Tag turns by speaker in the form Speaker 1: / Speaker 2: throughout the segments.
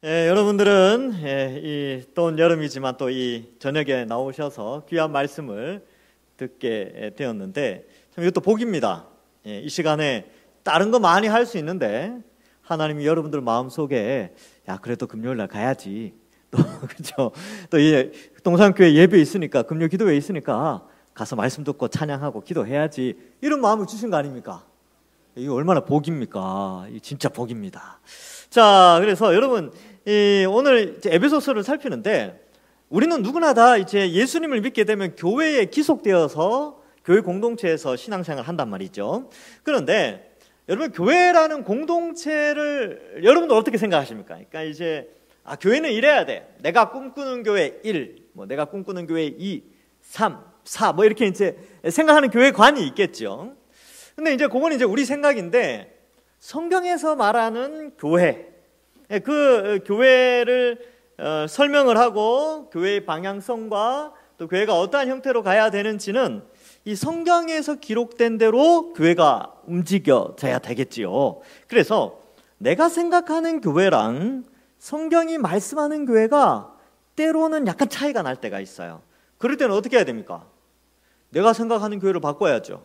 Speaker 1: 여러분들은 또 여름이지만 또 이 저녁에 나오셔서 귀한 말씀을 듣게 되었는데 참 이것도 복입니다. 이 시간에 다른 거 많이 할 수 있는데 하나님이 여러분들 마음속에 야 그래도 금요일 날 가야지 또 그렇죠. 또 이 동산교회 예배 있으니까 금요 기도회 있으니까 가서 말씀 듣고 찬양하고 기도해야지 이런 마음을 주신 거 아닙니까? 이거 얼마나 복입니까? 이 진짜 복입니다. 자, 그래서 여러분 오늘 에베소서를 살피는데 우리는 누구나 다 이제 예수님을 믿게 되면 교회에 기속되어서 교회 공동체에서 신앙생활을 한단 말이죠. 그런데 여러분 교회라는 공동체를 여러분들 어떻게 생각하십니까? 그러니까 이제 교회는 이래야 돼. 내가 꿈꾸는 교회 1, 내가 꿈꾸는 교회 2, 3, 4 이렇게 이제 생각하는 교회관이 있겠죠. 근데 이제 그건 이제 우리 생각인데 성경에서 말하는 교회, 그 교회를 설명을 하고 교회의 방향성과 또 교회가 어떠한 형태로 가야 되는지는 이 성경에서 기록된 대로 교회가 움직여져야 되겠지요. 그래서 내가 생각하는 교회랑 성경이 말씀하는 교회가 때로는 약간 차이가 날 때가 있어요. 그럴 때는 어떻게 해야 됩니까? 내가 생각하는 교회를 바꿔야죠.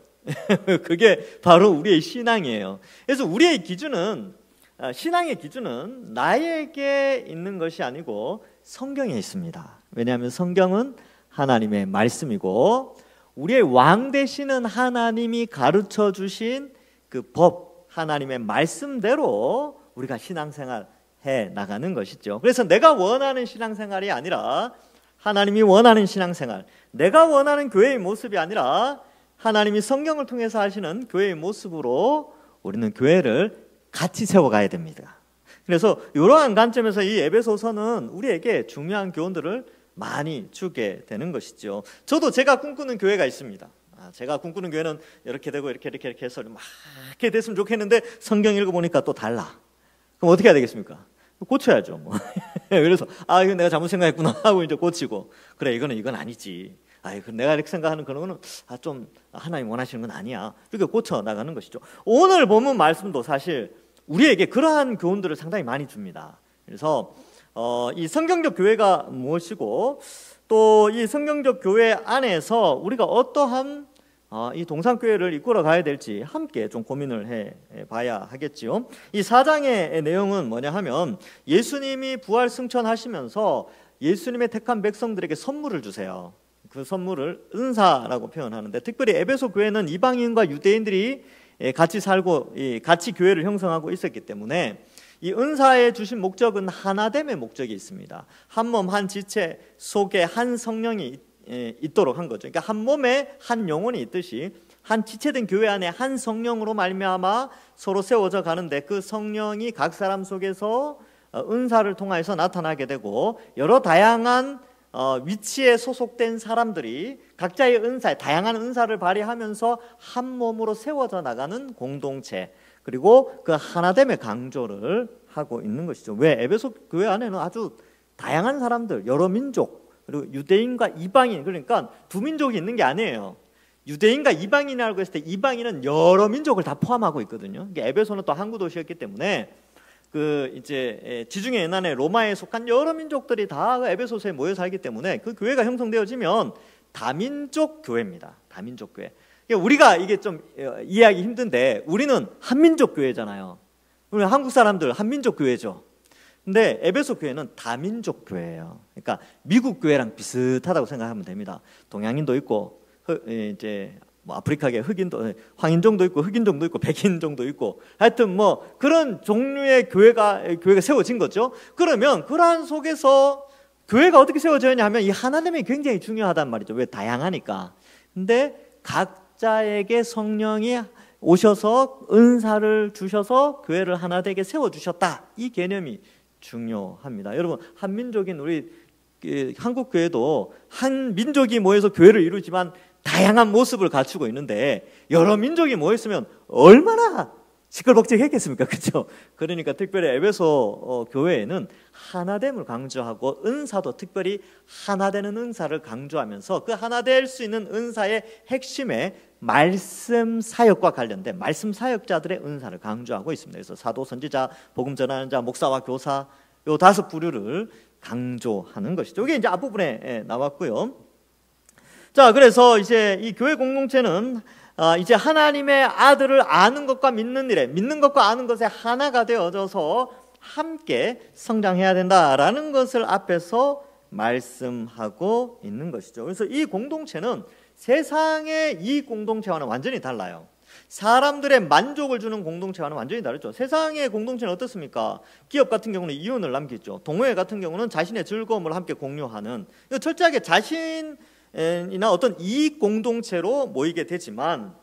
Speaker 1: 그게 바로 우리의 신앙이에요. 그래서 우리의 기준은 신앙의 기준은 나에게 있는 것이 아니고 성경에 있습니다. 왜냐하면 성경은 하나님의 말씀이고 우리의 왕 되시는 하나님이 가르쳐 주신 그 법, 하나님의 말씀대로 우리가 신앙생활 해 나가는 것이죠. 그래서 내가 원하는 신앙생활이 아니라 하나님이 원하는 신앙생활, 내가 원하는 교회의 모습이 아니라 하나님이 성경을 통해서 하시는 교회의 모습으로 우리는 교회를 같이 세워가야 됩니다. 그래서 이러한 관점에서 이 에베소서는 우리에게 중요한 교훈들을 많이 주게 되는 것이죠. 저도 제가 꿈꾸는 교회가 있습니다. 제가 꿈꾸는 교회는 이렇게 되고 이렇게 해서 막 이렇게 됐으면 좋겠는데 성경 읽어보니까 또 달라. 그럼 어떻게 해야 되겠습니까? 고쳐야죠. 그래서 이거 내가 잘못 생각했구나 하고 이제 고치고 그래 이건 아니지. 내가 이렇게 생각하는 그런 거는 좀 하나님 원하시는 건 아니야. 이렇게 고쳐 나가는 것이죠. 오늘 본문 말씀도 사실 우리에게 그러한 교훈들을 상당히 많이 줍니다. 그래서 이 성경적 교회가 무엇이고 또 이 성경적 교회 안에서 우리가 어떠한 이 동산교회를 이끌어 가야 될지 함께 좀 고민을 해 봐야 하겠지요. 이 4장의 내용은 뭐냐 하면 예수님이 부활 승천하시면서 예수님의 택한 백성들에게 선물을 주세요. 그 선물을 은사라고 표현하는데 특별히 에베소 교회는 이방인과 유대인들이 같이 살고 같이 교회를 형성하고 있었기 때문에 이 은사에 주신 목적은 하나됨의 목적이 있습니다. 한 몸 한 지체 속에 한 성령이 있도록 한 거죠. 그러니까 한 몸에 한 영혼이 있듯이 한 지체된 교회 안에 한 성령으로 말미암아 서로 세워져 가는데 그 성령이 각 사람 속에서 은사를 통하여서 나타나게 되고 여러 다양한 위치에 소속된 사람들이 각자의 은사에 다양한 은사를 발휘하면서 한 몸으로 세워져 나가는 공동체 그리고 그 하나됨의 강조를 하고 있는 것이죠. 왜? 에베소 교회 안에는 아주 다양한 사람들 여러 민족 그리고 유대인과 이방인 그러니까 두 민족이 있는 게 아니에요. 유대인과 이방인이라고 했을 때 이방인은 여러 민족을 다 포함하고 있거든요. 에베소는 또 항구 도시였기 때문에 그 이제 지중해 연안의 로마에 속한 여러 민족들이 다 에베소서에 모여 살기 때문에 그 교회가 형성되어지면 다민족 교회입니다. 다민족 교회. 우리가 이게 좀 이해하기 힘든데 우리는 한민족 교회잖아요. 우리 한국 사람들 한민족 교회죠. 근데 에베소 교회는 다민족 교회예요. 그러니까 미국 교회랑 비슷하다고 생각하면 됩니다. 동양인도 있고 이제 아프리카계 흑인도 황인종도 있고 흑인종도 있고 백인종도 있고 하여튼 그런 종류의 교회가 세워진 거죠. 그러면 그러한 속에서 교회가 어떻게 세워져야 하면 이 하나됨이 굉장히 중요하단 말이죠. 왜? 다양하니까. 근데 각자에게 성령이 오셔서 은사를 주셔서 교회를 하나 되게 세워주셨다. 이 개념이 중요합니다. 여러분 한민족인 우리 한국 교회도 한 민족이 모여서 교회를 이루지만 다양한 모습을 갖추고 있는데 여러 민족이 모였으면 얼마나 시끌벅적했겠습니까? 그렇죠? 그러니까 특별히 에베소 교회에는 하나됨을 강조하고 은사도 특별히 하나되는 은사를 강조하면서 그 하나될 수 있는 은사의 핵심에 말씀 사역과 관련된 말씀 사역자들의 은사를 강조하고 있습니다. 그래서 사도, 선지자, 복음 전하는 자, 목사와 교사 요 5부류를 강조하는 것이죠. 이게 이제 앞부분에 나왔고요. 자, 그래서 이제 이 교회 공동체는 이제 하나님의 아들을 아는 것과 믿는 일에, 믿는 것과 아는 것에 하나가 되어져서 함께 성장해야 된다라는 것을 앞에서 말씀하고 있는 것이죠. 그래서 이 공동체는 세상의 이 공동체와는 완전히 달라요. 사람들의 만족을 주는 공동체와는 완전히 다르죠. 세상의 공동체는 어떻습니까? 기업 같은 경우는 이윤을 남기죠. 동호회 같은 경우는 자신의 즐거움을 함께 공유하는, 철저하게 자신이나 어떤 이익 공동체로 모이게 되지만,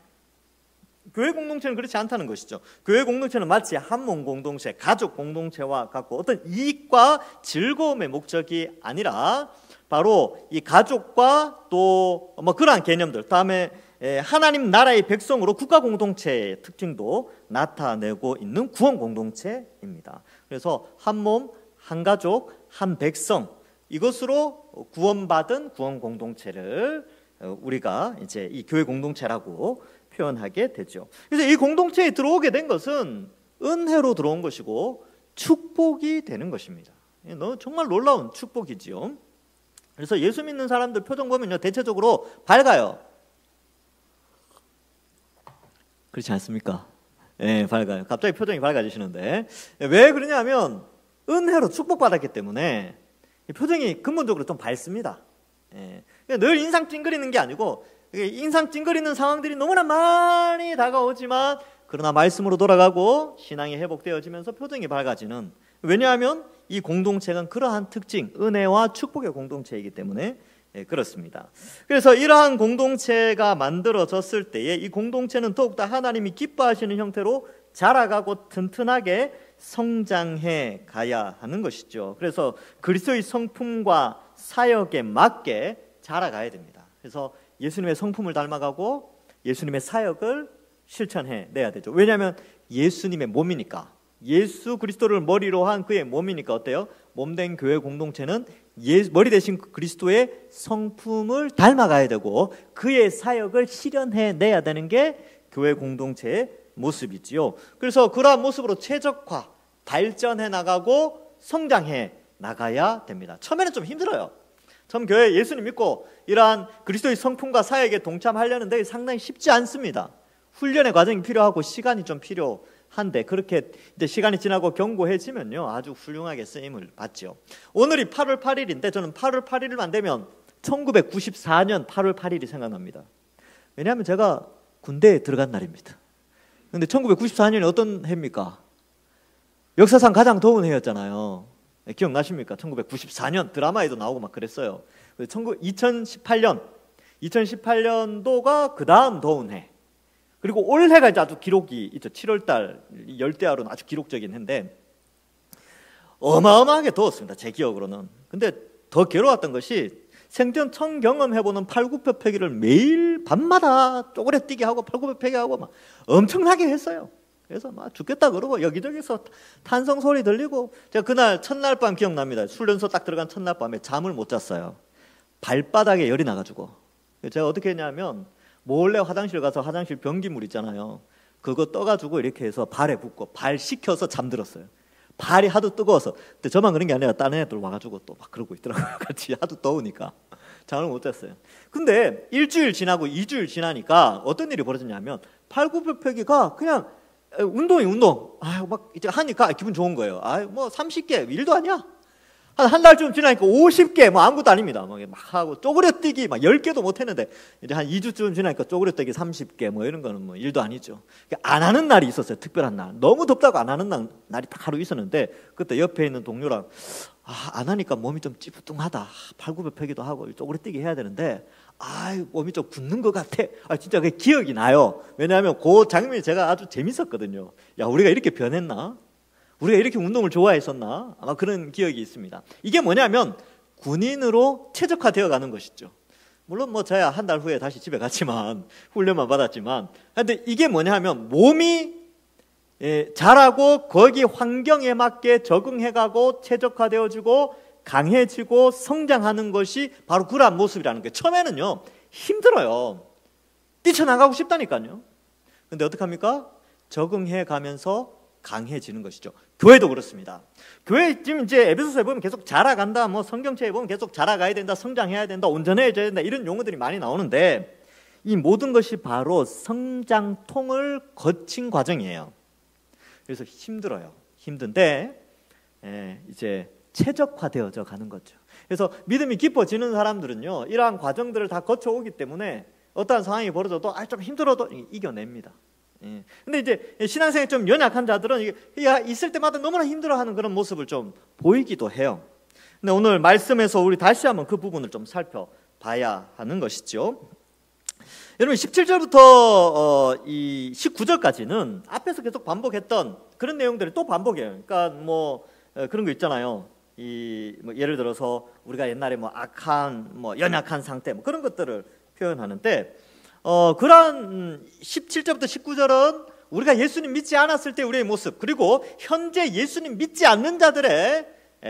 Speaker 1: 교회 공동체는 그렇지 않다는 것이죠. 교회 공동체는 마치 한 몸 공동체, 가족 공동체와 같고 어떤 이익과 즐거움의 목적이 아니라 바로 이 가족과 또 뭐 그러한 개념들, 다음에 하나님 나라의 백성으로 국가 공동체의 특징도 나타내고 있는 구원 공동체입니다. 그래서 한 몸, 한 가족, 한 백성, 이것으로 구원받은 구원 공동체를 우리가 이제 이 교회 공동체라고 표현하게 되죠. 그래서 이 공동체에 들어오게 된 것은 은혜로 들어온 것이고 축복이 되는 것입니다. 정말 놀라운 축복이지요. 그래서 예수 믿는 사람들 표정 보면요, 대체적으로 밝아요. 그렇지 않습니까? 네, 밝아요. 갑자기 표정이 밝아지시는데, 왜 그러냐면 은혜로 축복받았기 때문에 표정이 근본적으로 좀 밝습니다. 늘 인상 찡그리는 게 아니고, 인상 찡그리는 상황들이 너무나 많이 다가오지만 그러나 말씀으로 돌아가고 신앙이 회복되어지면서 표정이 밝아지는, 왜냐하면 이 공동체는 그러한 특징, 은혜와 축복의 공동체이기 때문에 그렇습니다. 그래서 이러한 공동체가 만들어졌을 때에 이 공동체는 더욱더 하나님이 기뻐하시는 형태로 자라가고 튼튼하게 성장해 가야 하는 것이죠. 그래서 그리스도의 성품과 사역에 맞게 자라가야 됩니다. 그래서 예수님의 성품을 닮아가고 예수님의 사역을 실천해 내야 되죠. 왜냐하면 예수님의 몸이니까, 예수 그리스도를 머리로 한 그의 몸이니까 어때요? 몸된 교회 공동체는 머리 대신 그리스도의 성품을 닮아가야 되고 그의 사역을 실현해 내야 되는 게 교회 공동체의 모습이지요. 그래서 그러한 모습으로 최적화, 발전해 나가고 성장해 나가야 됩니다. 처음에는 좀 힘들어요. 처음 교회 예수님 믿고 이러한 그리스도의 성품과 사역에 동참하려는데 상당히 쉽지 않습니다. 훈련의 과정이 필요하고 시간이 좀 필요한데, 그렇게 이제 시간이 지나고 견고해지면요 아주 훌륭하게 쓰임을 받죠. 오늘이 8월 8일인데 저는 8월 8일만 되면 1994년 8월 8일이 생각납니다. 왜냐하면 제가 군대에 들어간 날입니다. 그런데 1994년이 어떤 해입니까? 역사상 가장 더운 해였잖아요. 기억나십니까? 1994년 드라마에도 나오고 막 그랬어요. 2018년도가 그 다음 더운 해. 그리고 올해가 이제 아주 기록이 있죠. 7월달 열대야로는 아주 기록적인 해인데 어마어마하게 더웠습니다. 제 기억으로는. 근데 더 괴로웠던 것이 생전 처음 경험해보는 팔굽혀펴기를 매일 밤마다 쪼그려뛰기 하고 팔굽혀펴기 하고 막 엄청나게 했어요. 그래서 막 죽겠다 그러고 여기저기서 탄성 소리 들리고, 제가 그날 첫날 밤 기억납니다. 훈련소 딱 들어간 첫날 밤에 잠을 못 잤어요. 발바닥에 열이 나가지고. 제가 어떻게 했냐면 몰래 화장실 가서 화장실 변기물 있잖아요. 그거 떠가지고 이렇게 해서 발에 붓고 발 식혀서 잠들었어요. 발이 하도 뜨거워서. 근데 저만 그런 게 아니라 다른 애들 와가지고 또 막 그러고 있더라고요. 같이 하도 더우니까 잠을 못 잤어요. 근데 일주일 지나고 2주일 지나니까 어떤 일이 벌어졌냐면 팔굽혀펴기가 그냥 운동. 막 이제 하니까 기분 좋은 거예요. 뭐 30개 일도 아니야. 한 달쯤 지나니까 50개 뭐 아무것도 아닙니다. 막 하고 쪼그려뛰기 막 10개도 못 했는데 이제 한 2주쯤 지나니까 쪼그려뛰기 30개 뭐 이런 거는 뭐 일도 아니죠. 안 하는 날이 있었어요. 특별한 날. 너무 덥다고 안 하는 날이 딱 하루 있었는데 그때 옆에 있는 동료랑 안 하니까 몸이 좀 찌뿌둥하다. 팔굽혀펴기도 하고 쪼그려뛰기 해야 되는데 몸이 좀 굳는 것 같아. 진짜 그게 기억이 나요. 왜냐하면 그 장면이 제가 아주 재밌었거든요. 야, 우리가 이렇게 변했나? 우리가 이렇게 운동을 좋아했었나? 아마 그런 기억이 있습니다. 이게 뭐냐면 군인으로 최적화되어 가는 것이죠. 물론 뭐 저야 한 달 후에 다시 집에 갔지만 훈련만 받았지만, 근데 이게 뭐냐면 몸이 자라고 거기 환경에 맞게 적응해가고 최적화되어지고 강해지고 성장하는 것이 바로 그러한 모습이라는 거예요. 처음에는요 힘들어요. 뛰쳐나가고 싶다니까요. 근데 어떡합니까? 적응해 가면서 강해지는 것이죠. 교회도 그렇습니다. 교회 지금 이제 에베소서에 보면 계속 자라간다, 뭐 성경책에 보면 계속 자라가야 된다, 성장해야 된다, 온전해져야 된다 이런 용어들이 많이 나오는데 이 모든 것이 바로 성장통을 거친 과정이에요. 그래서 힘들어요. 힘든데 이제 최적화되어져 가는 거죠. 그래서 믿음이 깊어지는 사람들은요, 이러한 과정들을 다 거쳐오기 때문에 어떠한 상황이 벌어져도 좀 힘들어도 이겨냅니다. 근데 이제 신앙생활이 좀 연약한 자들은 이게 있을 때마다 너무나 힘들어하는 그런 모습을 좀 보이기도 해요. 근데 오늘 말씀에서 우리 다시 한번 그 부분을 좀 살펴봐야 하는 것이죠. 여러분 17절부터 이 19절까지는 앞에서 계속 반복했던 그런 내용들을 또 반복해요. 그러니까 뭐 그런 거 있잖아요. 뭐 예를 들어서 우리가 옛날에 뭐 악한, 뭐 연약한 상태, 뭐 그런 것들을 표현하는데, 그러한 17절부터 19절은 우리가 예수님 믿지 않았을 때 우리의 모습, 그리고 현재 예수님 믿지 않는 자들의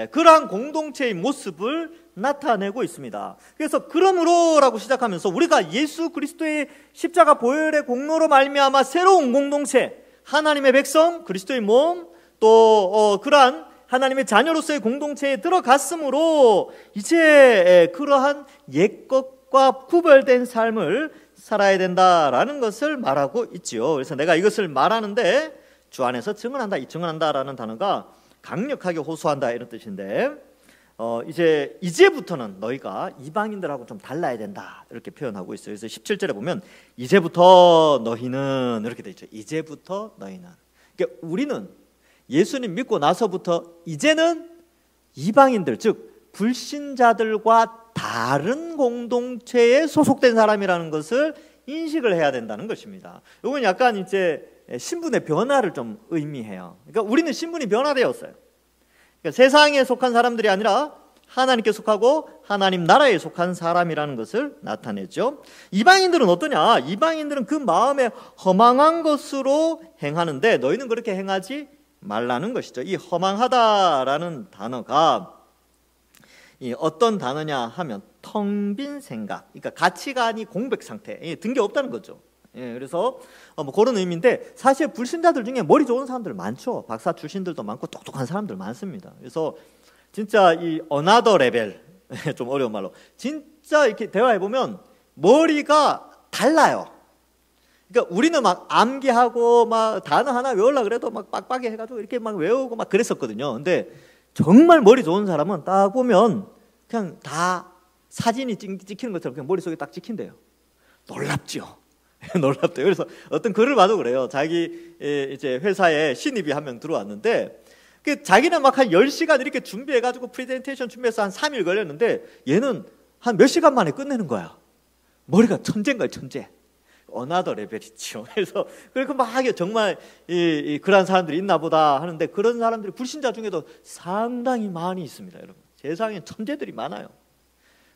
Speaker 1: 그러한 공동체의 모습을 나타내고 있습니다. 그래서 그러므로라고 시작하면서 우리가 예수 그리스도의 십자가 보혈의 공로로 말미암아 새로운 공동체, 하나님의 백성, 그리스도의 몸, 또 그러한 하나님의 자녀로서의 공동체에 들어갔으므로 이제 그러한 옛것과 구별된 삶을 살아야 된다라는 것을 말하고 있지요. 그래서 내가 이것을 말하는데 주 안에서 증언한다, 이 증언한다라는 단어가 강력하게 호소한다 이런 뜻인데, 이제부터는 너희가 이방인들하고 좀 달라야 된다 이렇게 표현하고 있어요. 그래서 17절에 보면 이제부터 너희는 이렇게 돼 있죠. 이제부터 너희는. 그러니까 우리는 예수님 믿고 나서부터 이제는 이방인들, 즉 불신자들과 다른 공동체에 소속된 사람이라는 것을 인식을 해야 된다는 것입니다. 이건 약간 이제 신분의 변화를 좀 의미해요. 그러니까 우리는 신분이 변화되었어요. 그러니까 세상에 속한 사람들이 아니라 하나님께 속하고 하나님 나라에 속한 사람이라는 것을 나타내죠. 이방인들은 어떠냐? 이방인들은 그 마음에 허망한 것으로 행하는데 너희는 그렇게 행하지 말라는 것이죠. 이 허망하다라는 단어가 어떤 단어냐 하면 텅 빈 생각, 그러니까 가치관이 공백 상태, 든 게 없다는 거죠. 그래서 뭐 그런 의미인데, 사실 불신자들 중에 머리 좋은 사람들 많죠. 박사 출신들도 많고 똑똑한 사람들 많습니다. 그래서 진짜 이 어나더 레벨, 좀 어려운 말로 진짜 이렇게 대화해 보면 머리가 달라요. 그러니까 우리는 막 암기하고 막 단어 하나 외우려고 그래도 막 빡빡이 해가지고 이렇게 막 외우고 막 그랬었거든요. 근데 정말 머리 좋은 사람은 딱 보면 그냥 다 사진이 찍히는 것처럼 그냥 머릿속에 딱 찍힌대요. 놀랍죠. 놀랍대요. 그래서 어떤 글을 봐도 그래요. 자기 이제 회사에 신입이 한 명 들어왔는데 자기는 막 한 10시간 이렇게 준비해가지고 프레젠테이션 준비해서 한 3일 걸렸는데 얘는 한 몇 시간 만에 끝내는 거야. 머리가 천재인 거야, 천재. 어나더 레벨이죠. 그래서 그렇게 막 정말 그런 사람들이 있나 보다 하는데, 그런 사람들이 불신자 중에도 상당히 많이 있습니다. 여러분, 세상에 천재들이 많아요.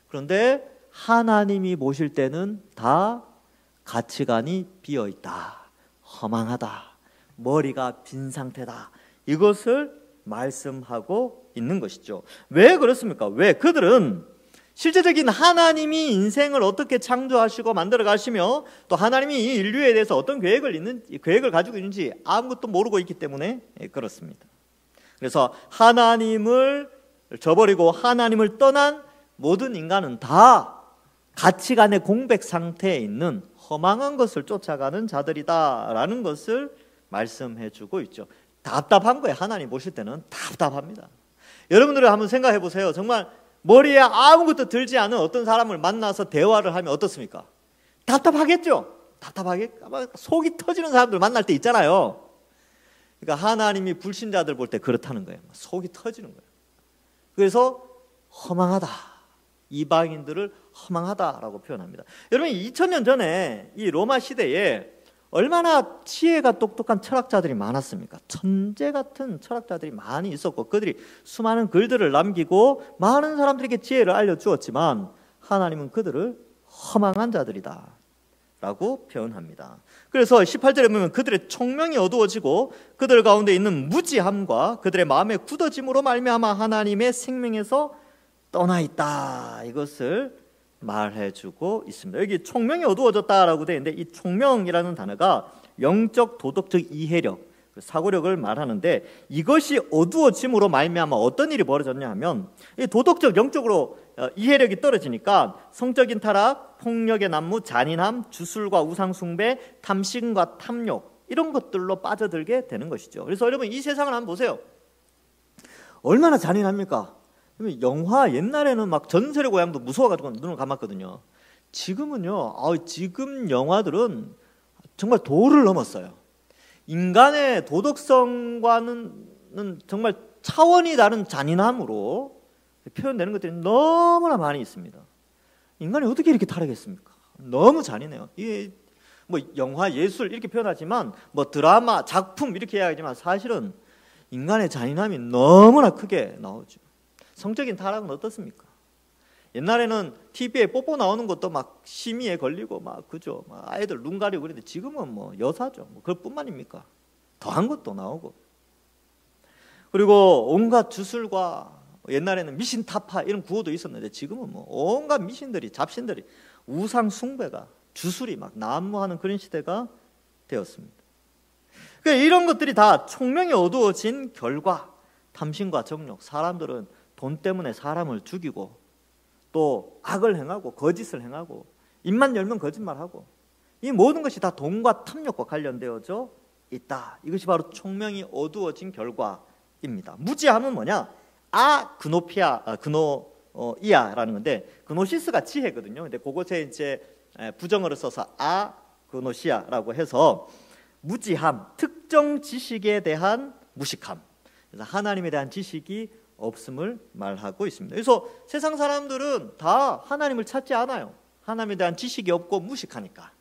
Speaker 1: 그런데 하나님이 보실 때는 다 가치관이 비어있다, 허망하다, 머리가 빈 상태다, 이것을 말씀하고 있는 것이죠. 왜 그렇습니까? 왜? 그들은 실제적인 하나님이 인생을 어떻게 창조하시고 만들어 가시며 또 하나님이 이 인류에 대해서 어떤 계획을 가지고 있는지 아무것도 모르고 있기 때문에 그렇습니다. 그래서 하나님을 저버리고 하나님을 떠난 모든 인간은 다 가치관의 공백 상태에 있는 허망한 것을 쫓아가는 자들이다라는 것을 말씀해 주고 있죠. 답답한 거예요. 하나님 보실 때는 답답합니다. 여러분들이 한번 생각해 보세요. 정말 머리에 아무것도 들지 않은 어떤 사람을 만나서 대화를 하면 어떻습니까? 답답하겠죠? 아마 속이 터지는 사람들 만날 때 있잖아요. 그러니까 하나님이 불신자들 볼 때 그렇다는 거예요. 속이 터지는 거예요. 그래서 허망하다, 이방인들을 허망하다라고 표현합니다. 여러분, 2000년 전에 이 로마 시대에 얼마나 지혜가 똑똑한 철학자들이 많았습니까? 천재 같은 철학자들이 많이 있었고, 그들이 수많은 글들을 남기고 많은 사람들에게 지혜를 알려주었지만 하나님은 그들을 허망한 자들이다 라고 표현합니다. 그래서 18절에 보면 그들의 총명이 어두워지고 그들 가운데 있는 무지함과 그들의 마음의 굳어짐으로 말미암아 하나님의 생명에서 떠나 있다, 이것을 말해주고 있습니다. 여기 총명이 어두워졌다라고 되어 있는데, 이 총명이라는 단어가 영적 도덕적 이해력, 그 사고력을 말하는데, 이것이 어두워짐으로 말미암아 어떤 일이 벌어졌냐 하면, 이 도덕적 영적으로 이해력이 떨어지니까 성적인 타락, 폭력의 난무, 잔인함, 주술과 우상숭배, 탐심과 탐욕, 이런 것들로 빠져들게 되는 것이죠. 그래서 여러분, 이 세상을 한번 보세요. 얼마나 잔인합니까? 영화 옛날에는 막 전설의 고향도 무서워가지고 눈을 감았거든요. 지금은요, 지금 영화들은 정말 도를 넘었어요. 인간의 도덕성과는 정말 차원이 다른 잔인함으로 표현되는 것들이 너무나 많이 있습니다. 인간이 어떻게 이렇게 타락했습니까? 너무 잔인해요. 이게 뭐 영화, 예술 이렇게 표현하지만, 뭐 드라마, 작품 이렇게 이야기하지만, 사실은 인간의 잔인함이 너무나 크게 나오죠. 성적인 타락은 어떻습니까? 옛날에는 TV에 뽀뽀 나오는 것도 막 심의에 걸리고 막 그죠, 막 아이들 눈 가리고 그랬는데, 지금은 뭐 여사죠. 뭐 그것뿐만입니까? 더한 것도 나오고. 그리고 온갖 주술과, 옛날에는 미신 타파 이런 구호도 있었는데, 지금은 뭐 온갖 미신들이, 잡신들이, 우상 숭배가, 주술이 막 난무하는 그런 시대가 되었습니다. 그러니까 이런 것들이 다 총명이 어두워진 결과, 탐심과 정욕. 사람들은 돈 때문에 사람을 죽이고, 또 악을 행하고 거짓을 행하고, 입만 열면 거짓말하고, 이 모든 것이 다 돈과 탐욕과 관련되어져 있다. 이것이 바로 총명이 어두워진 결과입니다. 무지함은 뭐냐? 그노이아라는 건데, 그노시스가 지혜거든요. 근데 그것에 이제 부정어를 써서 그노시아라고 해서 무지함, 특정 지식에 대한 무식함. 그래서 하나님에 대한 지식이 없음을 말하고 있습니다. 그래서 세상 사람들은 다 하나님을 찾지 않아요. 하나님에 대한 지식이 없고 무식하니까.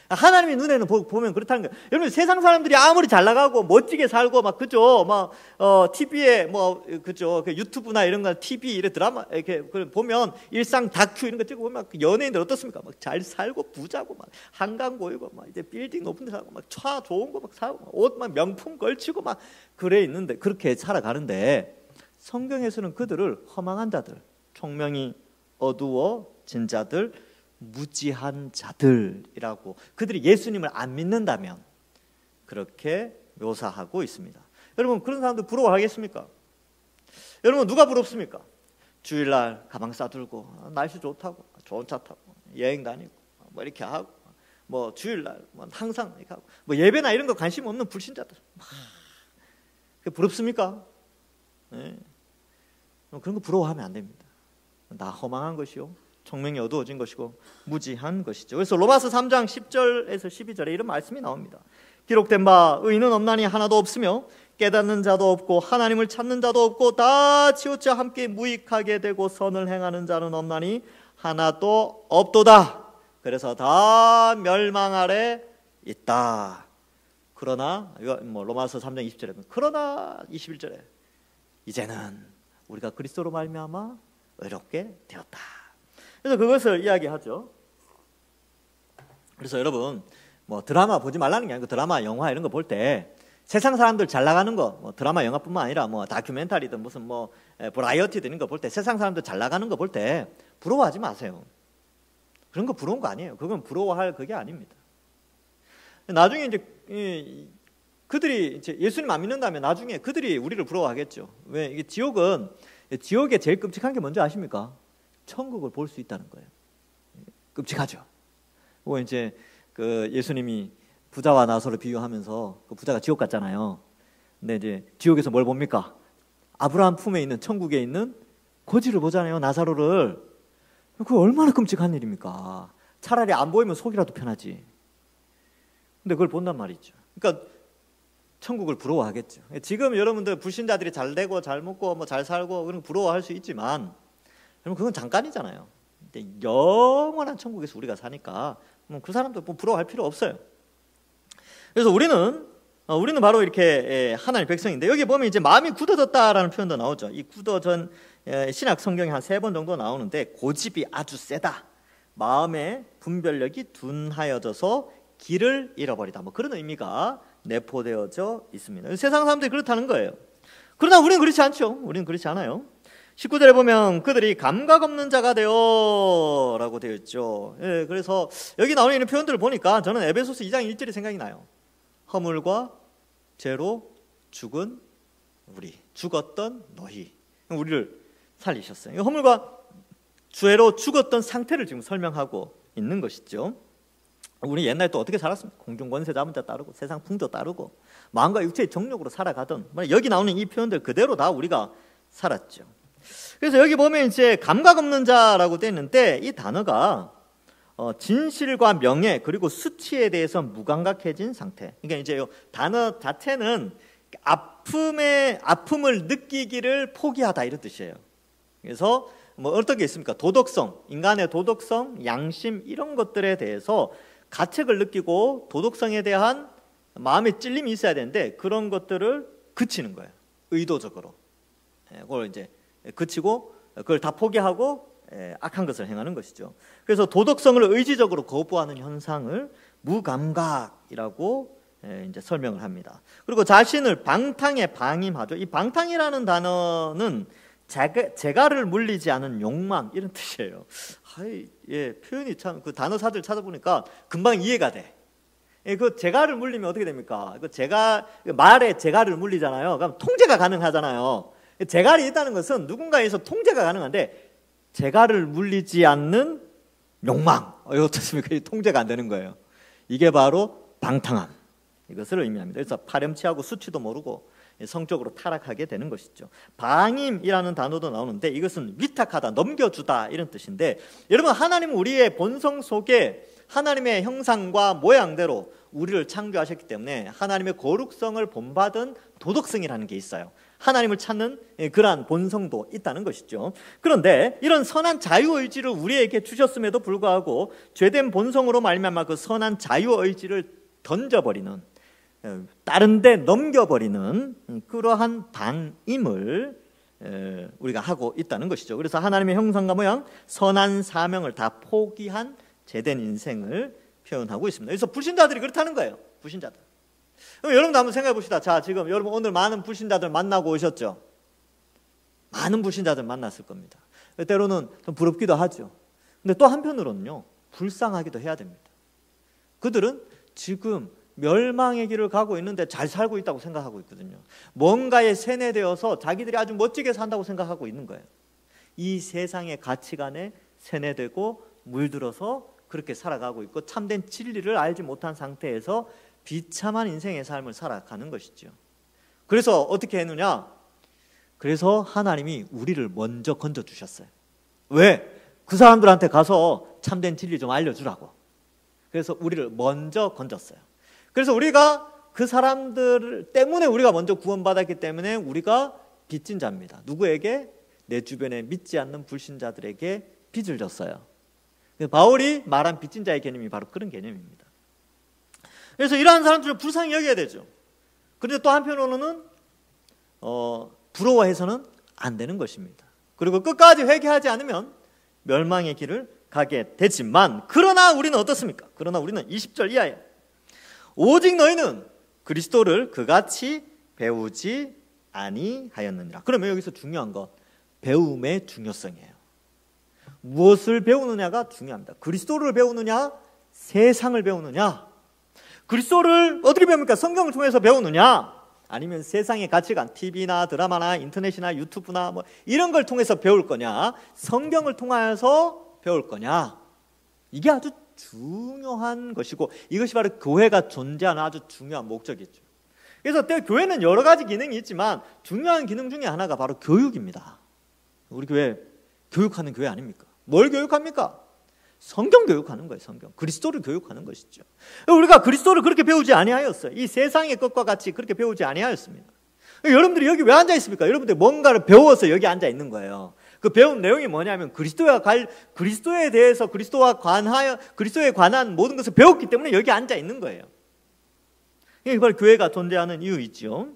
Speaker 1: 하나님의 눈에는 보면 그렇다는 거예요. 여러분, 세상 사람들이 아무리 잘 나가고 멋지게 살고 막 그죠, 막 TV에 뭐 그죠, 그 유튜브나 이런 거, TV 이런 드라마 이렇게 보면 일상 다큐 이런 거 찍고 보면 그 연예인들 어떻습니까? 막 잘 살고 부자고 막 한강 보이고 막 이제 빌딩 높은 데 살고 막 차 좋은 거 막 사고 옷 막 명품 걸치고 막 그래 있는데, 그렇게 살아가는데, 성경에서는 그들을 허망한 자들, 총명이 어두워진 자들, 무지한 자들이라고, 그들이 예수님을 안 믿는다면 그렇게 묘사하고 있습니다. 여러분, 그런 사람들 부러워하겠습니까? 여러분, 누가 부럽습니까? 주일날 가방 싸들고 날씨 좋다고 좋은 차 타고 여행 다니고 뭐 이렇게 하고, 뭐 주일날 뭐 항상 이렇게 하고, 뭐 예배나 이런 거 관심 없는 불신자들 그게 부럽습니까? 네. 그런 거 부러워하면 안 됩니다. 나 허망한 것이요, 총명이 어두워진 것이고 무지한 것이죠. 그래서 로마서 3장 10절에서 12절에 이런 말씀이 나옵니다. 기록된 바 의인은 없나니 하나도 없으며 깨닫는 자도 없고 하나님을 찾는 자도 없고 다 치우쳐 함께 무익하게 되고 선을 행하는 자는 없나니 하나도 없도다. 그래서 다 멸망 아래 있다. 그러나 뭐 로마서 3장 20절에 그러나 21절에 이제는 우리가 그리스도로 말미암아 의롭게 되었다. 그래서 그것을 이야기하죠. 그래서 여러분, 뭐 드라마 보지 말라는 게 아니고, 드라마, 영화 이런 거 볼 때 세상 사람들 잘 나가는 거, 뭐 드라마, 영화뿐만 아니라 뭐 다큐멘터리든 무슨 뭐 버라이어티든 이런 거 볼 때, 세상 사람들 잘 나가는 거 볼 때 부러워하지 마세요. 그런 거 부러운 거 아니에요. 그건 부러워할 그게 아닙니다. 나중에 이제 그들이 이제 예수님 안 믿는다면 나중에 그들이 우리를 부러워하겠죠. 왜? 이게 지옥에 제일 끔찍한 게 뭔지 아십니까? 천국을 볼 수 있다는 거예요. 끔찍하죠. 뭐 이제 그 예수님이 부자와 나사로를 비유하면서, 그 부자가 지옥 갔잖아요. 근데 이제 지옥에서 뭘 봅니까? 아브라함 품에 있는 천국에 있는 거지를 보잖아요, 나사로를. 그거 얼마나 끔찍한 일입니까? 차라리 안 보이면 속이라도 편하지. 근데 그걸 본단 말이죠. 그러니까 천국을 부러워하겠죠. 지금 여러분들 불신자들이 잘 되고 잘 먹고 뭐 잘 살고 그런 거 부러워할 수 있지만, 여러분 그건 잠깐이잖아요. 근데 영원한 천국에서 우리가 사니까 그 사람도 뭐 부러워할 필요 없어요. 그래서 우리는 바로 이렇게 하나님의 백성인데, 여기 보면 이제 마음이 굳어졌다라는 표현도 나오죠. 이 굳어진 신약 성경에 한 3번 정도 나오는데, 고집이 아주 세다, 마음의 분별력이 둔하여져서 길을 잃어버리다, 뭐 그런 의미가 내포되어져 있습니다. 세상 사람들이 그렇다는 거예요. 그러나 우리는 그렇지 않죠. 우리는 그렇지 않아요. 19절에 보면 그들이 감각 없는 자가 되어 라고 되어 있죠. 예, 그래서 여기 나오는 표현들을 보니까 저는 에베소서 2장 1절이 생각이 나요. 허물과 죄로 죽은 우리, 죽었던 너희, 우리를 살리셨어요. 허물과 죄로 죽었던 상태를 지금 설명하고 있는 것이죠. 우리 옛날에 또 어떻게 살았습니까? 공중 권세 잡은 자 따르고 세상 풍조 따르고 마음과 육체의 정욕으로 살아가던, 여기 나오는 이 표현들 그대로 다 우리가 살았죠. 그래서 여기 보면 이제 감각 없는 자라고 되어 있는데, 이 단어가 진실과 명예 그리고 수치에 대해서 무감각해진 상태. 그러니까 이제 이 단어 자체는 아픔을 느끼기를 포기하다 이런 뜻이에요. 그래서 어떤 게 있습니까? 도덕성, 인간의 도덕성, 양심 이런 것들에 대해서 가책을 느끼고 도덕성에 대한 마음의 찔림이 있어야 되는데 그런 것들을 그치는 거예요. 의도적으로. 그걸 이제 그치고 그걸 다 포기하고 악한 것을 행하는 것이죠. 그래서 도덕성을 의지적으로 거부하는 현상을 무감각이라고 이제 설명을 합니다. 그리고 자신을 방탕에 방임하죠. 이 방탕이라는 단어는 재갈을 물리지 않은 욕망 이런 뜻이에요. 표현이 참 그 단어사들 찾아보니까 금방 이해가 돼. 그 재갈을 물리면 어떻게 됩니까? 말에 재갈을 물리잖아요. 그럼 통제가 가능하잖아요. 재갈이 있다는 것은 누군가에서 통제가 가능한데 재갈을 물리지 않는 욕망, 이거 어떻습니까? 통제가 안 되는 거예요. 이게 바로 방탕함, 이것을 의미합니다. 그래서 파렴치하고 수치도 모르고 성적으로 타락하게 되는 것이죠. 방임이라는 단어도 나오는데 이것은 위탁하다, 넘겨주다 이런 뜻인데, 여러분 하나님은 우리의 본성 속에 하나님의 형상과 모양대로 우리를 창조하셨기 때문에 하나님의 거룩성을 본받은 도덕성이라는 게 있어요. 하나님을 찾는 그러한 본성도 있다는 것이죠. 그런데 이런 선한 자유의지를 우리에게 주셨음에도 불구하고 죄된 본성으로 말미암아 그 선한 자유의지를 던져버리는, 다른 데 넘겨버리는 그러한 방임을 우리가 하고 있다는 것이죠. 그래서 하나님의 형상과 모양, 선한 사명을 다 포기한 죄된 인생을 표현하고 있습니다. 그래서 불신자들이 그렇다는 거예요. 불신자들. 그럼 여러분도 한번 생각해 봅시다. 자, 지금 여러분 오늘 많은 불신자들 만나고 오셨죠? 많은 불신자들 만났을 겁니다. 때로는 좀 부럽기도 하죠. 근데 또 한편으로는요, 불쌍하기도 해야 됩니다. 그들은 지금 멸망의 길을 가고 있는데 잘 살고 있다고 생각하고 있거든요. 뭔가에 세뇌되어서 자기들이 아주 멋지게 산다고 생각하고 있는 거예요. 이 세상의 가치관에 세뇌되고 물들어서 그렇게 살아가고 있고 참된 진리를 알지 못한 상태에서 비참한 인생의 삶을 살아가는 것이죠. 그래서 어떻게 했느냐? 그래서 하나님이 우리를 먼저 건져주셨어요. 왜? 그 사람들한테 가서 참된 진리 좀 알려주라고. 그래서 우리를 먼저 건졌어요. 그래서 우리가 그 사람들 때문에 우리가 먼저 구원받았기 때문에 우리가 빚진 자입니다. 누구에게? 내 주변에 믿지 않는 불신자들에게 빚을 졌어요. 바울이 말한 빚진 자의 개념이 바로 그런 개념입니다. 그래서 이러한 사람들을 불쌍히 여겨야 되죠. 그런데 또 한편으로는 부러워해서는 안 되는 것입니다. 그리고 끝까지 회개하지 않으면 멸망의 길을 가게 되지만, 그러나 우리는 어떻습니까? 그러나 우리는 20절 이하에 오직 너희는 그리스도를 그같이 배우지 아니하였느니라. 그러면 여기서 중요한 것, 배움의 중요성이에요. 무엇을 배우느냐가 중요합니다. 그리스도를 배우느냐, 세상을 배우느냐. 그리스도를 어떻게 배웁니까? 성경을 통해서 배우느냐, 아니면 세상의 가치관, TV나 드라마나 인터넷이나 유튜브나 이런 걸 통해서 배울 거냐, 성경을 통해서 배울 거냐. 이게 아주 중요한 것이고, 이것이 바로 교회가 존재하는 아주 중요한 목적이죠. 그래서 교회는 여러 가지 기능이 있지만 중요한 기능 중에 하나가 바로 교육입니다. 우리 교회 교육하는 교회 아닙니까? 뭘 교육합니까? 성경 교육하는 거예요. 성경. 그리스도를 교육하는 것이죠. 우리가 그리스도를 그렇게 배우지 아니하였어요. 이 세상의 것과 같이 그렇게 배우지 아니하였습니다. 여러분들이 여기 왜 앉아 있습니까? 여러분들이 뭔가를 배워서 여기 앉아 있는 거예요. 그 배운 내용이 뭐냐면 그리스도에 대해서 그리스도에 관한 모든 것을 배웠기 때문에 여기 앉아 있는 거예요. 이게 바로 교회가 존재하는 이유이죠.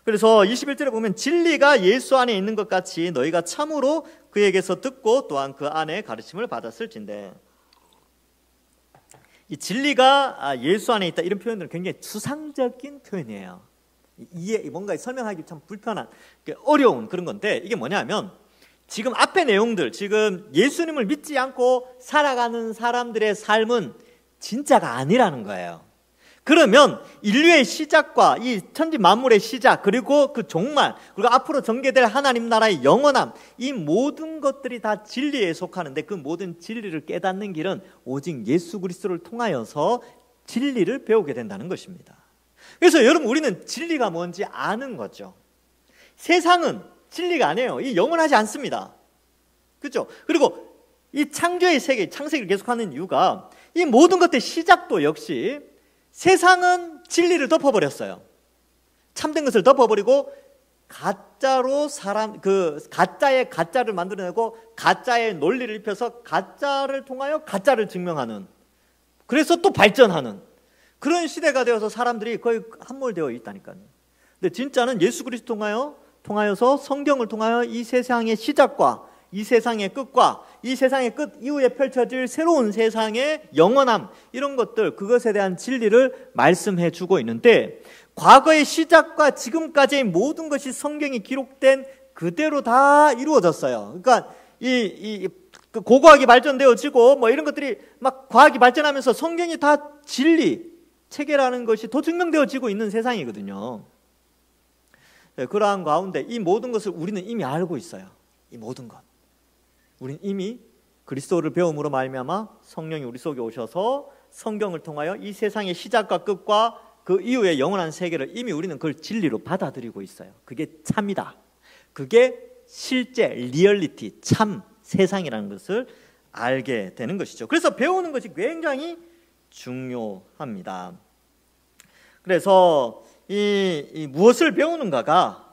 Speaker 1: 그래서 21절에 보면 진리가 예수 안에 있는 것 같이 너희가 참으로 그에게서 듣고 또한 그 안에 가르침을 받았을진데, 이 진리가 예수 안에 있다, 이런 표현들은 굉장히 추상적인 표현이에요. 뭔가 설명하기 참 불편한, 어려운 그런 건데, 이게 뭐냐면 지금 앞의 내용들, 지금 예수님을 믿지 않고 살아가는 사람들의 삶은 진짜가 아니라는 거예요. 그러면 인류의 시작과 이 천지 만물의 시작, 그리고 그 종말, 그리고 앞으로 전개될 하나님 나라의 영원함, 이 모든 것들이 다 진리에 속하는데 그 모든 진리를 깨닫는 길은 오직 예수 그리스도를 통하여서 진리를 배우게 된다는 것입니다. 그래서 여러분, 우리는 진리가 뭔지 아는 거죠. 세상은 진리가 아니에요. 이 영원하지 않습니다. 그렇죠? 그리고 이 창조의 세계, 창세기를 계속하는 이유가 이 모든 것의 시작도 역시 세상은 진리를 덮어버렸어요. 참된 것을 덮어버리고 가짜로 가짜의 가짜를 만들어내고 가짜의 논리를 입혀서 가짜를 통하여 가짜를 증명하는, 그래서 또 발전하는 그런 시대가 되어서 사람들이 거의 함몰되어 있다니까요. 근데 진짜는 예수 그리스도 통하여서 성경을 통하여 이 세상의 시작과 이 세상의 끝과 이 세상의 끝 이후에 펼쳐질 새로운 세상의 영원함, 이런 것들, 그것에 대한 진리를 말씀해 주고 있는데, 과거의 시작과 지금까지의 모든 것이 성경이 기록된 그대로 다 이루어졌어요. 그러니까 그 고고학이 발전되어지고 뭐 이런 것들이 막 과학이 발전하면서 성경이 다 진리, 체계라는 것이 더 증명되어지고 있는 세상이거든요. 네, 그러한 가운데 이 모든 것을 우리는 이미 알고 있어요. 이 모든 것. 우리는 이미 그리스도를 배움으로 말미암아 성령이 우리 속에 오셔서 성경을 통하여 이 세상의 시작과 끝과 그 이후의 영원한 세계를 이미 우리는 그걸 진리로 받아들이고 있어요. 그게 참이다. 그게 실제 리얼리티, 참 세상이라는 것을 알게 되는 것이죠. 그래서 배우는 것이 굉장히 중요합니다. 그래서 이 무엇을 배우는가가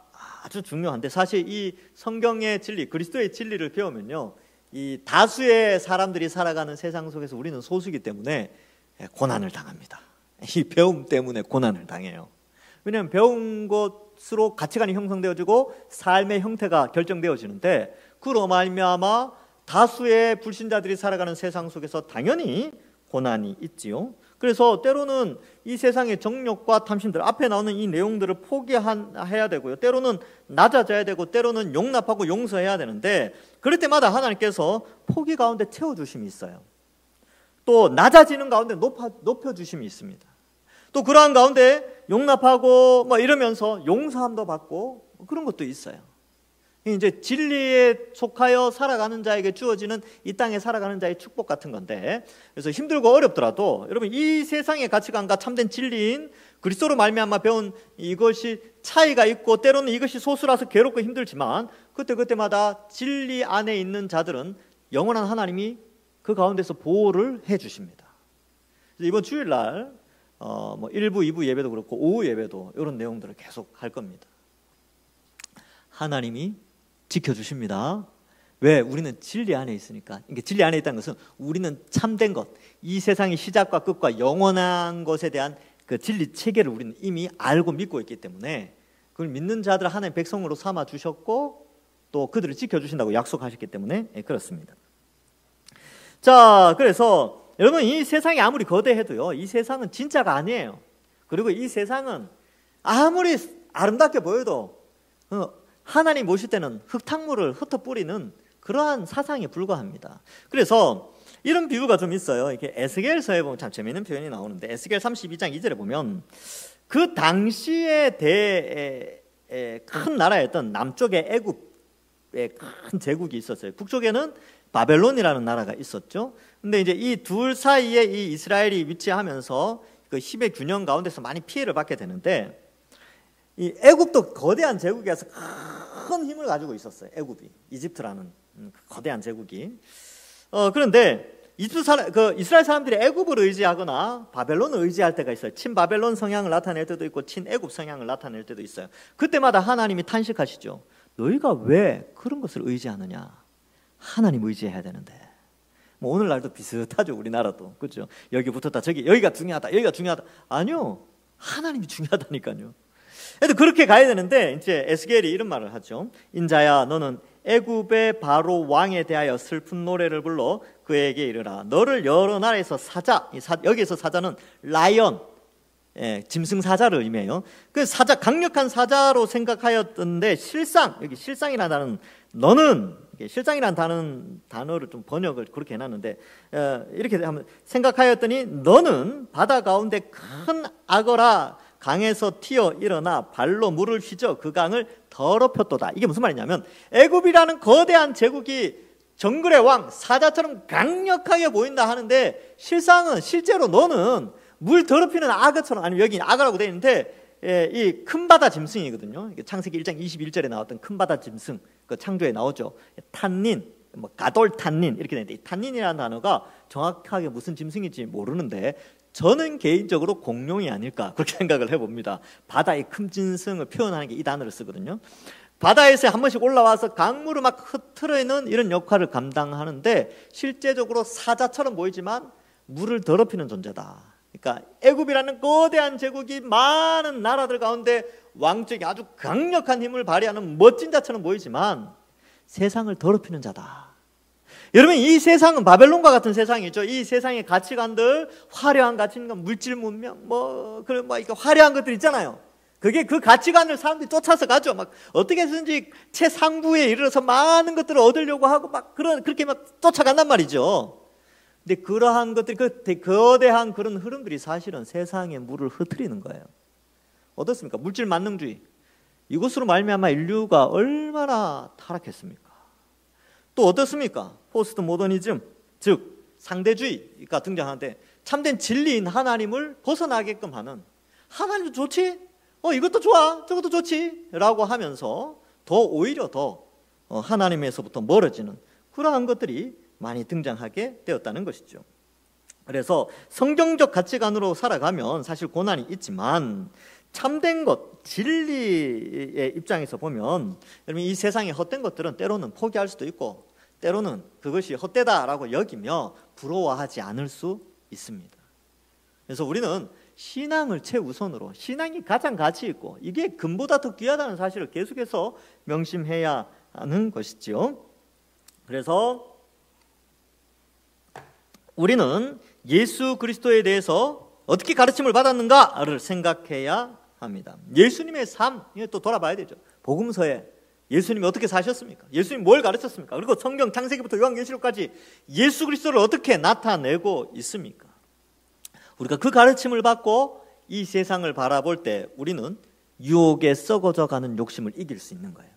Speaker 1: 아주 중요한데, 사실 이 성경의 진리, 그리스도의 진리를 배우면요, 이 다수의 사람들이 살아가는 세상 속에서 우리는 소수이기 때문에 고난을 당합니다. 이 배움 때문에 고난을 당해요. 왜냐하면 배운 것으로 가치관이 형성되어지고 삶의 형태가 결정되어지는데, 그로 말미암아 다수의 불신자들이 살아가는 세상 속에서 당연히 고난이 있지요. 그래서 때로는 이 세상의 정욕과 탐심들, 앞에 나오는 이 내용들을 포기해야 되고요, 때로는 낮아져야 되고, 때로는 용납하고 용서해야 되는데, 그럴 때마다 하나님께서 포기 가운데 채워주심이 있어요. 또 낮아지는 가운데 높여주심이 있습니다. 또 그러한 가운데 용납하고 뭐 이러면서 용서함도 받고 그런 것도 있어요. 이제 진리에 속하여 살아가는 자에게 주어지는 이 땅에 살아가는 자의 축복 같은 건데, 그래서 힘들고 어렵더라도 여러분, 이 세상의 가치관과 참된 진리인 그리스도로 말미암아 배운 이것이 차이가 있고, 때로는 이것이 소수라서 괴롭고 힘들지만 그때마다 진리 안에 있는 자들은 영원한 하나님이 그 가운데서 보호를 해 주십니다. 이번 주일날 뭐 1부, 2부 예배도 그렇고 오후 예배도 이런 내용들을 계속 할 겁니다. 하나님이 지켜주십니다. 왜? 우리는 진리 안에 있으니까. 그러니까 진리 안에 있다는 것은 우리는 참된 것, 이 세상의 시작과 끝과 영원한 것에 대한 그 진리 체계를 우리는 이미 알고 믿고 있기 때문에, 그걸 믿는 자들 하나님 백성으로 삼아 주셨고 또 그들을 지켜주신다고 약속하셨기 때문에 그렇습니다. 자, 그래서 여러분, 이 세상이 아무리 거대해도요, 이 세상은 진짜가 아니에요. 그리고 이 세상은 아무리 아름답게 보여도 하나님 모실 때는 흙탕물을 흩어 뿌리는 그러한 사상에 불과합니다. 그래서 이런 비유가 좀 있어요. 이렇게 에스겔서에 보면 참 재미있는 표현이 나오는데, 에스겔 32장 2절에 보면 그 당시에 큰 나라였던 남쪽의 애굽의 큰 제국이 있었어요. 북쪽에는 바벨론이라는 나라가 있었죠. 근데 이제 이 둘 사이에 이 이스라엘이 위치하면서 그 힘의 균형 가운데서 많이 피해를 받게 되는데, 이 애굽도 거대한 제국이어서 큰 힘을 가지고 있었어요. 애굽이, 이집트라는 거대한 제국이. 그런데 이스라엘 사람들이 애굽을 의지하거나 바벨론을 의지할 때가 있어요. 친바벨론 성향을 나타낼 때도 있고 친애굽 성향을 나타낼 때도 있어요. 그때마다 하나님이 탄식하시죠. 너희가 왜 그런 것을 의지하느냐? 하나님 의지해야 되는데. 뭐 오늘날도 비슷하죠. 우리나라도. 그렇죠? 여기 붙었다 저기, 여기가 중요하다 여기가 중요하다. 아니요, 하나님이 중요하다니까요. 그렇게 가야 되는데, 이제 에스겔이 이런 말을 하죠. 인자야, 너는 애굽의 바로 왕에 대하여 슬픈 노래를 불러 그에게 이르라. 너를 여러 나라에서 사자, 여기에서 사자는 라이언, 짐승 사자를 의미해요. 그 사자, 강력한 사자로 생각하였던데, 여기 실상이라는 너는 실상이라는 단어를 좀 번역을 그렇게 해놨는데 이렇게 하면 생각하였더니 너는 바다 가운데 큰 악어라 강에서 튀어 일어나 발로 물을 휘저 그 강을 더럽혔도다. 이게 무슨 말이냐면 애굽이라는 거대한 제국이 정글의 왕 사자처럼 강력하게 보인다 하는데 실제로 너는 물 더럽히는 악어처럼, 아니면 여기 악어라고 되어 있는데 이 큰 바다 짐승이거든요. 창세기 1장 21절에 나왔던 큰 바다 짐승, 그 창조에 나오죠. 탄닌, 뭐 가돌 탄닌 이렇게 되는데 이 탄닌이라는 단어가 정확하게 무슨 짐승인지 모르는데 저는 개인적으로 공룡이 아닐까 그렇게 생각을 해봅니다. 바다의 큰 짐승을 표현하는 게 이 단어를 쓰거든요. 바다에서 한 번씩 올라와서 강물을 막 흐트러내는 이런 역할을 감당하는데 실제적으로 사자처럼 보이지만 물을 더럽히는 존재다. 그러니까 애굽이라는 거대한 제국이 많은 나라들 가운데 왕적이 아주 강력한 힘을 발휘하는 멋진 자처럼 보이지만 세상을 더럽히는 자다. 여러분, 이 세상은 바벨론과 같은 세상이죠. 이 세상의 가치관들, 화려한 가치관, 물질 문명, 그런 이렇게 화려한 것들 있잖아요. 그게 그 가치관을 사람들이 쫓아서 가죠. 막 어떻게 해서든지 최상부에 이르러서 많은 것들을 얻으려고 하고 그렇게 막 쫓아간단 말이죠. 근데 그러한 것들이, 그 거대한 그런 흐름들이 사실은 세상의 물을 흐트리는 거예요. 어떻습니까? 물질 만능주의. 이것으로 말미암아 인류가 얼마나 타락했습니까? 또 어떻습니까? 포스트 모더니즘, 즉 상대주의가 등장하는데 참된 진리인 하나님을 벗어나게끔 하는, 하나님도 좋지? 이것도 좋아, 저것도 좋지? 라고 하면서 오히려 더 하나님에서부터 멀어지는 그러한 것들이 많이 등장하게 되었다는 것이죠. 그래서 성경적 가치관으로 살아가면 사실 고난이 있지만 참된 것, 진리의 입장에서 보면 여러분 이 세상의 헛된 것들은 때로는 포기할 수도 있고 때로는 그것이 헛되다라고 여기며 부러워하지 않을 수 있습니다. 그래서 우리는 신앙을 최우선으로, 신앙이 가장 가치 있고 이게 금보다 더 귀하다는 사실을 계속해서 명심해야 하는 것이지요. 그래서 우리는 예수 그리스도에 대해서 어떻게 가르침을 받았는가를 생각해야 합니다. 예수님의 삶, 또 돌아봐야 되죠. 복음서에 예수님이 어떻게 사셨습니까? 예수님이 뭘 가르쳤습니까? 그리고 성경 창세기부터 요한계시록까지 예수 그리스도를 어떻게 나타내고 있습니까? 우리가 그 가르침을 받고 이 세상을 바라볼 때 우리는 유혹에 썩어져가는 욕심을 이길 수 있는 거예요.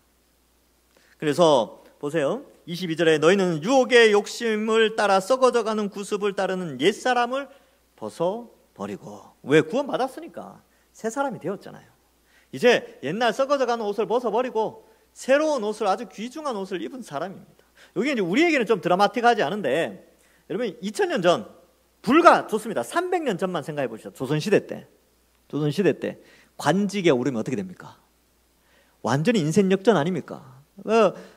Speaker 1: 그래서 보세요. 22절에 너희는 유혹의 욕심을 따라 썩어져가는 구습을 따르는 옛사람을 벗어버리고. 왜? 구원받았으니까 새 사람이 되었잖아요. 이제 옛날 썩어져가는 옷을 벗어버리고 새로운 옷을, 아주 귀중한 옷을 입은 사람입니다. 여기 이제 우리에게는 좀 드라마틱하지 않은데 여러분 2000년 전, 불과 좋습니다. 300년 전만 생각해 보시죠. 조선시대 때 관직에 오르면 어떻게 됩니까? 완전히 인생 역전 아닙니까?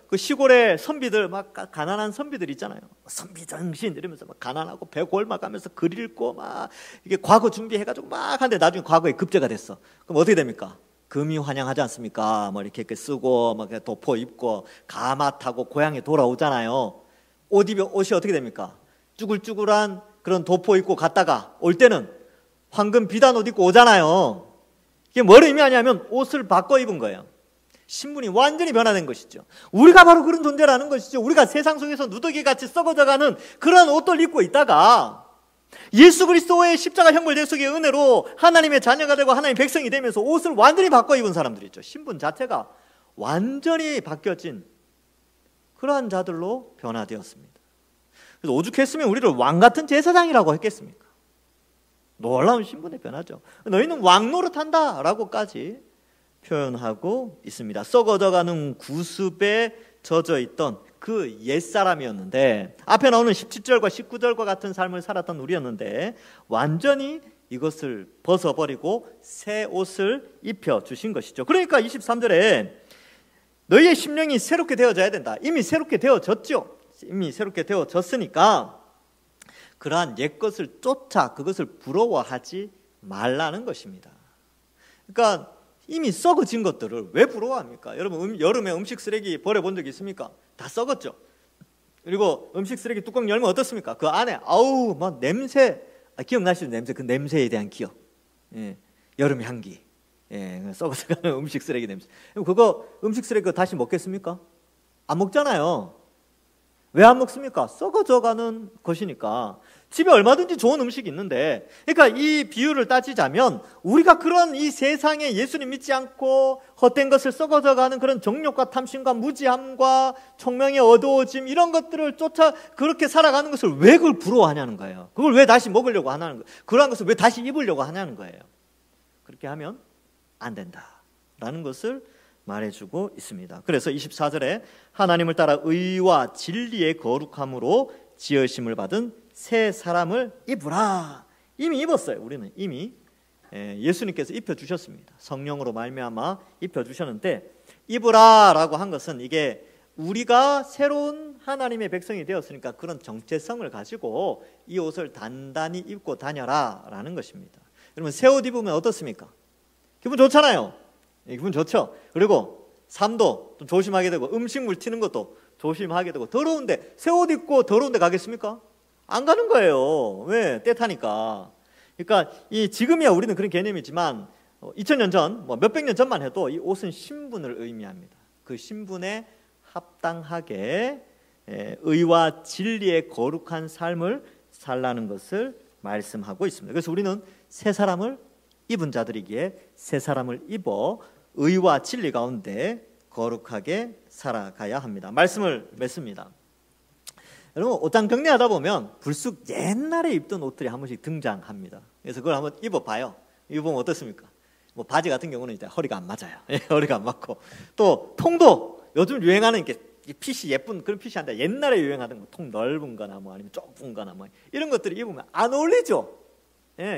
Speaker 1: 그 시골의 선비들, 막 가난한 선비들 있잖아요. 선비 정신 이러면서 막 가난하고 배 골마가면서 글 읽고 막 이게 과거 준비해가지고 막 하는데 나중에 과거에 급제가 됐어. 그럼 어떻게 됩니까? 금이 환영하지 않습니까? 뭐 이렇게 쓰고 막 도포 입고 가마 타고 고향에 돌아오잖아요. 옷이 어떻게 됩니까? 쭈글쭈글한 그런 도포 입고 갔다가 올 때는 황금 비단 옷 입고 오잖아요. 이게 뭘 의미하냐면 옷을 바꿔 입은 거예요. 신분이 완전히 변화된 것이죠. 우리가 바로 그런 존재라는 것이죠. 우리가 세상 속에서 누더기같이 썩어져가는 그런 옷들 입고 있다가 예수 그리스도의 십자가 형벌 대속의 은혜로 하나님의 자녀가 되고 하나님의 백성이 되면서 옷을 완전히 바꿔 입은 사람들이죠. 신분 자체가 완전히 바뀌어진 그러한 자들로 변화되었습니다. 그래서 오죽했으면 우리를 왕같은 제사장이라고 했겠습니까? 놀라운 신분의 변화죠. 너희는 왕 노릇한다 라고까지 표현하고 있습니다. 썩어져가는 구습에 젖어 있던 그 옛사람이었는데 앞에 나오는 17절과 19절과 같은 삶을 살았던 우리였는데 완전히 이것을 벗어버리고 새 옷을 입혀주신 것이죠. 그러니까 23절에 너희의 심령이 새롭게 되어져야 된다. 이미 새롭게 되어졌죠. 이미 새롭게 되어졌으니까 그러한 옛것을 쫓아 그것을 부러워하지 말라는 것입니다. 그러니까 이미 썩어진 것들을 왜 부러워합니까? 여러분 여름에 음식 쓰레기 버려본 적 있습니까? 다 썩었죠. 그리고 음식 쓰레기 뚜껑 열면 어떻습니까? 그 안에 아우 막 냄새, 기억나시죠? 냄새, 그 냄새에 대한 기억. 예, 여름 향기. 예, 썩어서 가는 음식 쓰레기 냄새. 그거 음식 쓰레기 다시 먹겠습니까? 안 먹잖아요. 왜 안 먹습니까? 썩어져가는 것이니까. 집에 얼마든지 좋은 음식이 있는데, 그러니까 이 비유를 따지자면 우리가 그런 이 세상에 예수님 믿지 않고 헛된 것을 썩어져가는 그런 정욕과 탐심과 무지함과 총명의 어두워짐 이런 것들을 쫓아 그렇게 살아가는 것을 왜 그걸 부러워하냐는 거예요. 그걸 왜 다시 먹으려고 하냐는 거예요. 그러한 것을 왜 다시 입으려고 하냐는 거예요. 그렇게 하면 안 된다라는 것을 말해주고 있습니다. 그래서 24절에 하나님을 따라 의와 진리의 거룩함으로 지으심을 받은 새 사람을 입으라. 이미 입었어요. 우리는 이미 예수님께서 입혀주셨습니다. 성령으로 말미암아 입혀주셨는데, 입으라라고 한 것은 이게 우리가 새로운 하나님의 백성이 되었으니까 그런 정체성을 가지고 이 옷을 단단히 입고 다녀라라는 것입니다. 여러분, 새 옷 입으면 어떻습니까? 기분 좋잖아요. 기분 좋죠. 그리고 삶도 좀 조심하게 되고 음식물 튀는 것도 조심하게 되고, 더러운데 새 옷 입고 더러운데 가겠습니까? 안 가는 거예요. 왜? 때 타니까. 그러니까 지금이야 우리는 그런 개념이지만 2000년 전, 몇백 년 전만 해도 이 옷은 신분을 의미합니다. 그 신분에 합당하게 의와 진리의 거룩한 삶을 살라는 것을 말씀하고 있습니다. 그래서 우리는 새 사람을 입은 자들이기에 새 사람을 입어 의와 진리 가운데 거룩하게 살아가야 합니다. 말씀을 맺습니다. 여러분, 옷장 정리하다 보면 불쑥 옛날에 입던 옷들이 한 번씩 등장합니다. 그래서 그걸 한번 입어봐요. 입으면 어떻습니까? 바지 같은 경우는 이제 허리가 안 맞아요. 허리가 안 맞고, 또 통도 요즘 유행하는 게 핏이 예쁜 그런 핏이 아니라 옛날에 유행하던 거, 통 넓은 거나 아니면 좁은 거나 이런 것들을 입으면 안 어울리죠.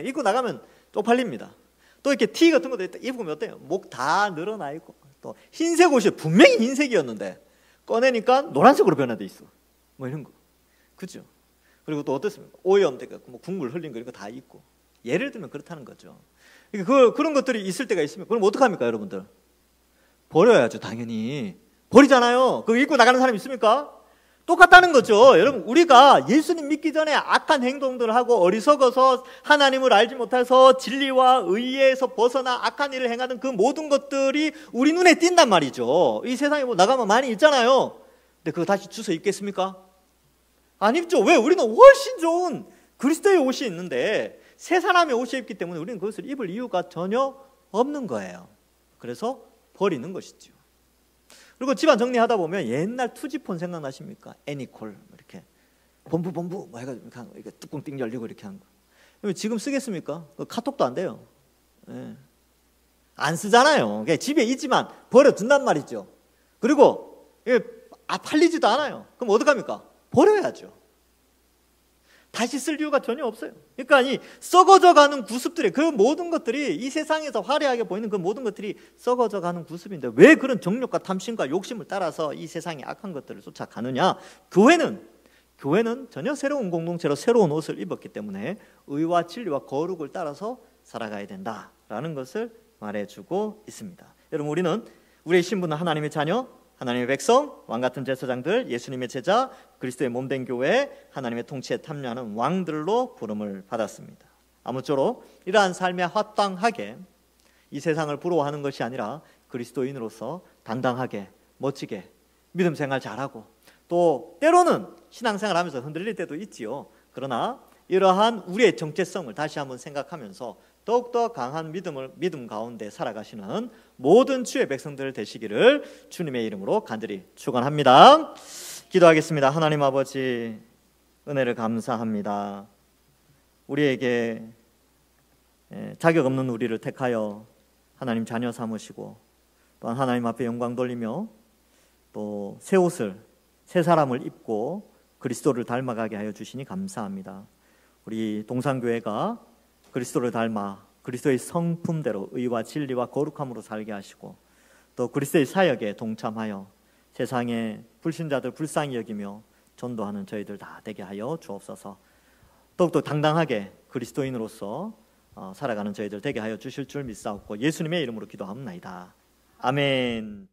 Speaker 1: 입고 나가면 쪽팔립니다. 또 이렇게 티 같은 것도 입으면 어때요? 목 다 늘어나 있고, 또 흰색 옷이 분명히 흰색이었는데 꺼내니까 노란색으로 변화돼 있어. 이런 거. 그죠? 그리고 또 어떻습니까? 오염, 국물 흘린 거 이런 거 다 있고. 예를 들면 그렇다는 거죠. 그런 것들이 있을 때가 있으면 그럼 어떡합니까, 여러분들? 버려야죠, 당연히. 버리잖아요. 그거 입고 나가는 사람 있습니까? 똑같다는 거죠. 여러분, 우리가 예수님 믿기 전에 악한 행동들을 하고 어리석어서 하나님을 알지 못해서 진리와 의에서 벗어나 악한 일을 행하는 그 모든 것들이 우리 눈에 띈단 말이죠. 이 세상에 나가면 많이 있잖아요. 근데 그거 다시 주워 입겠습니까? 안 입죠. 왜? 우리는 훨씬 좋은 그리스도의 옷이 있는데 새 사람의 옷이 있기 때문에 우리는 그것을 입을 이유가 전혀 없는 거예요. 그래서 버리는 것이죠. 그리고 집안 정리하다 보면 옛날 투지폰 생각나십니까? 애니콜 이렇게 본부 해가지고 이렇게 뚜껑 띵 열리고 이렇게 하는 거. 지금 쓰겠습니까? 카톡도 안 돼요. 안 쓰잖아요. 집에 있지만 버려둔단 말이죠. 그리고 팔리지도 않아요. 그럼 어떡합니까? 버려야죠. 다시 쓸 이유가 전혀 없어요. 그러니까 이 썩어져가는 구습들이, 그 모든 것들이 이 세상에서 화려하게 보이는 그 모든 것들이 썩어져가는 구습인데 왜 그런 정욕과 탐심과 욕심을 따라서 이 세상의 악한 것들을 쫓아가느냐? 교회는 전혀 새로운 공동체로 새로운 옷을 입었기 때문에 의와 진리와 거룩을 따라서 살아가야 된다라는 것을 말해주고 있습니다. 여러분, 우리의 신분은 하나님의 자녀, 하나님의 백성, 왕같은 제사장들, 예수님의 제자, 그리스도의 몸된 교회, 하나님의 통치에 탐려하는 왕들로 부름을 받았습니다. 아무쪼록 이러한 삶에 합당하게 이 세상을 부러워하는 것이 아니라 그리스도인으로서 당당하게, 멋지게 믿음 생활 잘하고, 또 때로는 신앙생활 하면서 흔들릴 때도 있지요. 그러나 이러한 우리의 정체성을 다시 한번 생각하면서 더욱더 강한 믿음 가운데 살아가시는 모든 주의 백성들 되시기를 주님의 이름으로 간절히 축원합니다. 기도하겠습니다. 하나님 아버지, 은혜를 감사합니다. 우리에게 자격 없는 우리를 택하여 하나님 자녀 삼으시고, 또한 하나님 앞에 영광 돌리며 또 새 옷을, 새 사람을 입고 그리스도를 닮아가게 하여 주시니 감사합니다. 우리 동산교회가 그리스도를 닮아 그리스도의 성품대로 의와 진리와 거룩함으로 살게 하시고, 또 그리스도의 사역에 동참하여 세상의 불신자들 불쌍히 여기며 전도하는 저희들 다 되게 하여 주옵소서. 더욱더 당당하게 그리스도인으로서 살아가는 저희들 되게 하여 주실 줄 믿사옵고 예수님의 이름으로 기도합니다. 아멘.